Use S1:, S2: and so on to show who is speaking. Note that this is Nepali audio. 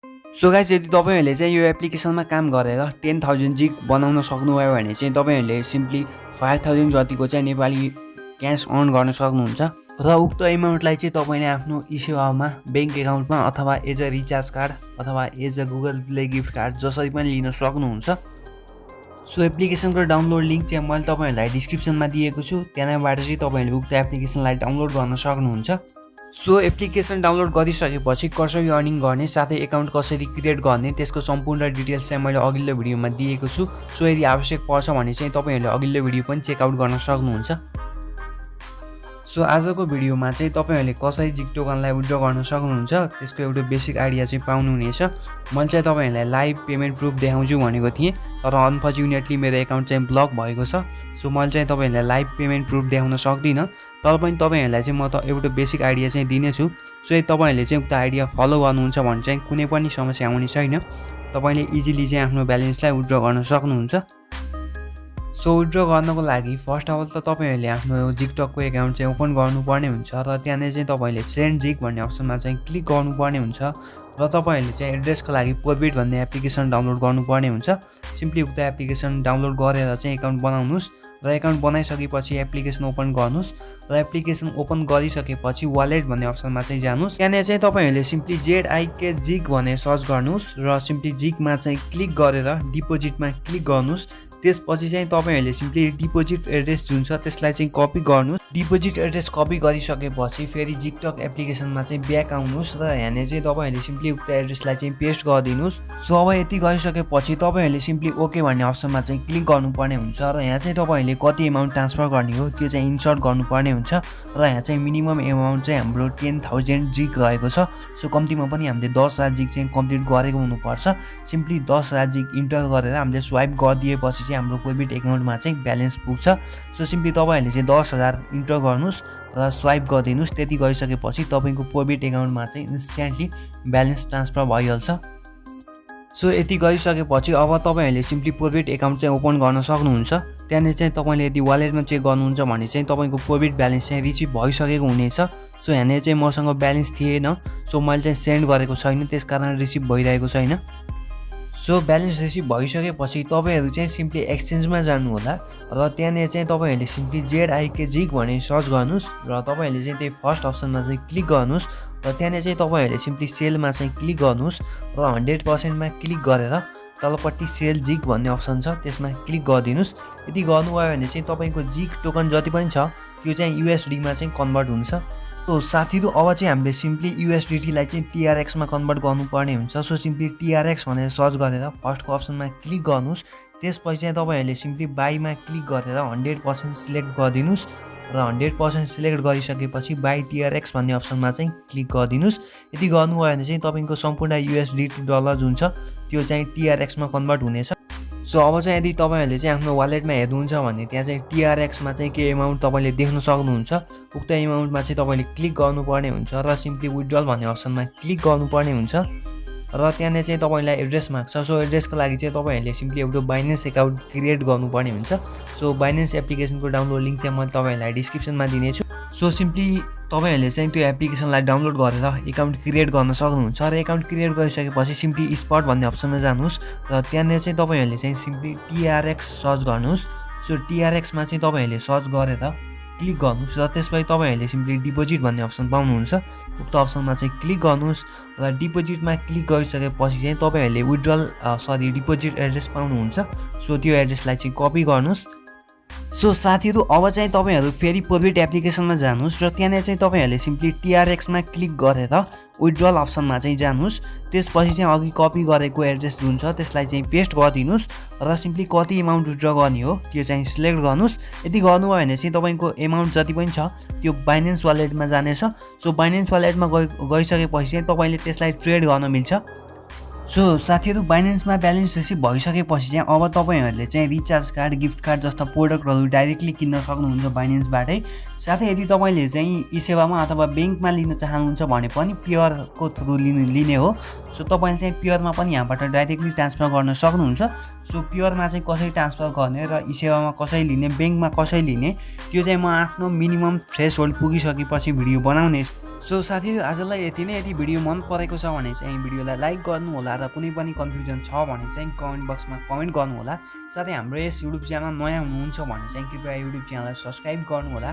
S1: सो गाइस यदि तपाईहरुले चाहिँ यो एप्लिकेसनमा काम गरेर 10000 जिग बनाउन सक्नुभयो भने चाहिँ तपाईहरुले सिम्पली 5000 जतिको चाहिँ नेपाली क्याश अर्न गर्न सक्नुहुन्छ र उक्त एमाउन्टलाई चाहिँ तपाईले आफ्नो esewa बैंक एकाउन्टमा अथवा एज अ रिचार्ज कार्ड अथवा as a Google Play gift card जसरी पनि लिन सक्नुहुन्छ। सो एप्लिकेसनको डाउनलोड लिंक चाहिँ मैले तपाईहरुलाई डिस्क्रिप्सनमा दिएको छु, त्यहाँबाट चाहिँ तपाईले उक्त एप्लिकेसनलाई डाउनलोड गर्न सक्नुहुन्छ। सो एप्लिकेसन डाउनलोड गरिसकेपछि कसरी अर्निङ गर्ने साथै एकाउन्ट कसरी क्रिएट गर्ने त्यसको सम्पूर्ण डिटेल्स चाहिँ मैले अघिल्लो भिडियोमा दिएको छु। सो यदि आवश्यक पर्छ भने चाहिँ तपाईहरुले अघिल्लो भिडियो पनि चेकआउट गर्न सक्नुहुन्छ। सो आजको भिडियोमा चाहिँ तपाईहरुले कसरी जिग टोकनलाई विथड्र गर्न सक्नुहुन्छ त्यसको एउटा बेसिक आइडिया चाहिँ पाउनुहुनेछ। मैले चाहिँ तपाईहरुलाई लाइभ पेमेन्ट प्रुफ देखाउँछु भनेको थिएँ, तर अनफर्चुनेटली मेरो एकाउन्ट चाहिँ ब्लक भएको छ। सो मैले चाहिँ तपाईहरुलाई लाइभ पेमेन्ट प्रुफ देखाउन सक्दिनँ, तर पनि तपाईहरुलाई चाहिँ म त एउटा बेसिक आइडिया चाहिँ दिनेछु। सो यदि तपाईहरुले चाहिँ उक्त आइडिया फलो गर्नुहुन्छ भने चाहिँ कुनै पनि समस्या आउने छैन, तपाईले इजिली चाहिँ आफ्नो ब्यालेन्सलाई विथड्र गर्न सक्नुहुन्छ। सो विथड्र गर्नको लागि फर्स्ट अफ अल त तपाईहरुले आफ्नो जिगटकको एकाउन्ट चाहिँ ओपन गर्नुपर्ने हुन्छ र त्यहाँनिर चाहिँ तपाईले सेन्ड जिग भन्ने अप्सनमा चाहिँ क्लिक गर्नुपर्ने हुन्छ र तपाईहरुले चाहिँ एड्रेसको लागि पोरबिट भन्ने एप्लिकेसन डाउनलोड गर्नुपर्ने हुन्छ। सिम्पली उक्त एप्लिकेसन डाउनलोड गरेर चाहिँ एकाउन्ट बनाउनुस् र एकाउन्ट बनाइसकेपछि एप्लिकेसन ओपन गर्नुस् र एप्लिकेसन ओपन गरिसकेपछि वालेट भन्ने अप्सनमा चाहिँ जानुस्। त्यहाँनिर चाहिँ तपाईहरुले सिम्पली ZIK जिग भनेर सर्च गर्नुस् र सिम्पली जिगमा चाहिँ क्लिक गरेर डिपोजिटमा क्लिक गर्नुस्। त्यसपछि चाहिँ तपाईहरुले सिम्पली डिपोजिट एड्रेस जुन छ त्यसलाई चाहिँ कपी गर्नुस्। डिपोजिट एड्रेस कपी गरिसकेपछि फेरि जिगटक एप्लिकेसनमा चाहिँ ब्याक आउनुस् र यहाँनिर चाहिँ तपाईहरुले सिम्पली उक्त एड्रेसलाई चाहिँ पेस्ट गरिदिनुस्। सो अब यति गरिसकेपछि तपाईहरुले सिम्पली ओके भन्ने अप्सनमा चाहिँ क्लिक गर्नुपर्ने हुन्छ र यहाँ चाहिँ तपाईहरुले कति एमाउन्ट ट्रान्सफर गर्ने हो त्यो चाहिँ इन्सर्ट गर्नुपर्ने हुन्छ र यहाँ चाहिँ मिनिमम एमाउन्ट चाहिँ हाम्रो 10000 जिग रहेको छ। सो कम्तीमा पनि हामीले 10000 जिग चाहिँ कम्प्लिट गरेको हुनुपर्छ। सिम्पली 10000 जिग इन्टर गरेर हामीले स्वाइप गरिदिएपछि चाहिँ हाम्रो पोरबिट एकाउन्टमा चाहिँ ब्यालेन्स पुग्छ। सो सिम्पली तपाईहरुले चाहिँ 10000 इन्टर गर्नुस् र स्वाइप गरिदिनुस्। त्यति गरिसकेपछि तपाईको पोरबिट एकाउन्टमा चाहिँ इन्स्ट्यान्टली ब्यालेन्स ट्रान्सफर भइहाल्छ। सो यति गरिसकेपछि अब तपाईहरुले सिम्पली पोरबिट एकाउन्ट चाहिँ ओपन गर्न सक्नुहुन्छ। त्यहाँनिर चाहिँ तपाईले यदि वालेटमा चेक गर्नुहुन्छ भने चाहिँ तपाईको पोरबिट ब्यालेन्स चाहिँ रिसिभ भइसकेको हुनेछ। सो यहाँनिर चाहिँ मसँग ब्यालेन्स थिएन, सो मैले चाहिँ सेन्ड गरेको छैन, त्यसकारण रिसिभ भइरहेको छैन। सो ब्यालेन्स रिसिभ भइसकेपछि तपाईहरु चाहिँ सिम्पली एक्सचेन्जमा जानु होला र त्यहाँनिर चाहिँ तपाईहरुले सिम्पली ZIK जिग भनेर सर्च गर्नुस् र तपाईहरुले चाहिँ त्यही फर्स्ट अप्सनमा चाहिँ क्लिक गर्नुस् र त्यहाँनिर चाहिँ तपाईहरुले सिम्पली सेलमा चाहिँ क्लिक गर्नुस् र 100% मा क्लिक गरेर तलपट्टि सेल जिग भन्ने अप्सन छ त्यसमा क्लिक गरिदिनुस्। यदि गर्नुभयो भने चाहिँ तपाईको जिग टोकन जति पनि छ त्यो चाहिँ USD मा चाहिँ कन्भर्ट हुन्छ। सो साथीहरु अब चाहिँ हामीले सिम्पली USDT लाई चाहिँ TRX मा कन्भर्ट गर्नुपर्ने हुन्छ। सो सिम्पली TRX भनेर सर्च गरेर फर्स्टको अप्सनमा क्लिक गर्नुस्। त्यसपछि चाहिँ तपाईहरुले सिम्पली बाईमा क्लिक गरेर 100% सिलेक्ट गरिदिनुस् र 100% सिलेक्ट गरिसकेपछि बाई TRX भन्ने अप्सनमा चाहिँ क्लिक गरिदिनुस्। यदि गर्नुभयो भने चाहिँ तपाईको सम्पूर्ण USDT डलर जुन छ त्यो चाहिँ TRX मा कन्भर्ट हुनेछ। सो अब चाहिँ यदि तपाईहरुले चाहिँ आफ्नो वालेटमा हेर्नुहुन्छ भने त्यहाँ चाहिँ TRX मा चाहिँ के एमाउन्ट तपाईले देख्न सक्नुहुन्छ। उक्त एमाउन्टमा चाहिँ तपाईले क्लिक गर्नुपर्ने हुन्छ र सिम्पली विथड्रल भन्ने अप्सनमा क्लिक गर्नुपर्ने हुन्छ र त्यहाँनिर चाहिँ तपाईलाई एड्रेस माग्छ। सो एड्रेसको लागि चाहिँ तपाईहरुले सिम्पली एउटा बाइनेन्स एकाउन्ट क्रिएट गर्नुपर्ने हुन्छ। सो बाइनेन्स एप्लिकेसनको डाउनलोड लिंक चाहिँ म तपाईहरुलाई डिस्क्रिप्सनमा दिनेछु। सो सिम्पली तपाईहरुले चाहिँ त्यो एप्लिकेसनलाई डाउनलोड गरेर एकाउन्ट क्रिएट गर्न सक्नुहुन्छ र एकाउन्ट क्रिएट गरिसकेपछि सिम्पली स्पट भन्ने अप्सनमा जानुस् र त्यहाँनिर चाहिँ तपाईहरुले चाहिँ सिम्पली TRX सर्च गर्नुस्। सो TRX मा चाहिँ तपाईहरुले सर्च गरेर क्लिक गर्नुस् र त्यसपछि तपाईहरुले सिम्पली डिपोजिट भन्ने अप्सन पाउनुहुन्छ। उक्त अप्सनमा चाहिँ क्लिक गर्नुस् र डिपोजिटमा क्लिक गरिसकेपछि चाहिँ तपाईहरुले विथड्रल डिपोजिट एड्रेस पाउनुहुन्छ। सो त्यो एड्रेसलाई चाहिँ कपी गर्नुस्। सो साथीहरु अब चाहिँ तपाईहरु फेरि पोरबिट एप्लिकेसनमा जानुस् र त्यहाँनिर चाहिँ तपाईहरुले सिम्पली TRX मा क्लिक गरेर विथड्रल अप्सनमा चाहिँ जानुस्। त्यसपछि चाहिँ अघि कपी गरेको एड्रेस जुन छ त्यसलाई चाहिँ पेस्ट गरिदिनुस् र सिम्पली कति एमाउन्ट विथड्र गर्ने हो त्यो चाहिँ सिलेक्ट गर्नुस्। यदि गर्नुभयो भने चाहिँ तपाईको एमाउन्ट जति पनि छ त्यो बाइनेन्स वालेटमा जानेछ। सो बाइनेन्स वालेटमा गइसकेपछि चाहिँ तपाईले त्यसलाई ट्रेड गर्न मिल्छ। सो साथीहरु बाइनेन्समा ब्यालेन्स रिसिभ भइसकेपछि चाहिँ अब तपाईहरुले चाहिँ रिचार्ज कार्ड गिफ्ट कार्ड जस्ता प्रोडक्टहरु डाइरेक्टली किन्न सक्नुहुन्छ बाइनेन्सबाटै। साथै यदि तपाईले चाहिँ esewa अथवा बैंकमा लिन चाहनुहुन्छ भने पनि पेयरको थ्रु लिने हो। सो तपाईले चाहिँ पेयरमा पनि यहाँबाट डाइरेक्टली ट्रान्सफर गर्न सक्नुहुन्छ। सो पेयरमा चाहिँ कसरी ट्रान्सफर गर्ने र esewa कसरी लिने बैंकमा कसरी लिने त्यो चाहिँ म आफ्नो मिनिमम थ्रेशहोल्ड पुगिसकेपछि भिडियो बनाउने सो साथीहरू आजलाई यति नै। यदि भिडियो मन परेको छ भने चाहिँ भिडियोलाई लाइक गर्नुहोला र कुनै पनि कन्फ्युजन छ भने चाहिँ कमेन्ट बक्समा कमेन्ट गर्नुहोला। साथै हाम्रो यस युट्युब च्यानल नयाँ हुनुहुन्छ भने चाहिँ कृपया युट्युब च्यानललाई सब्सक्राइब गर्नुहोला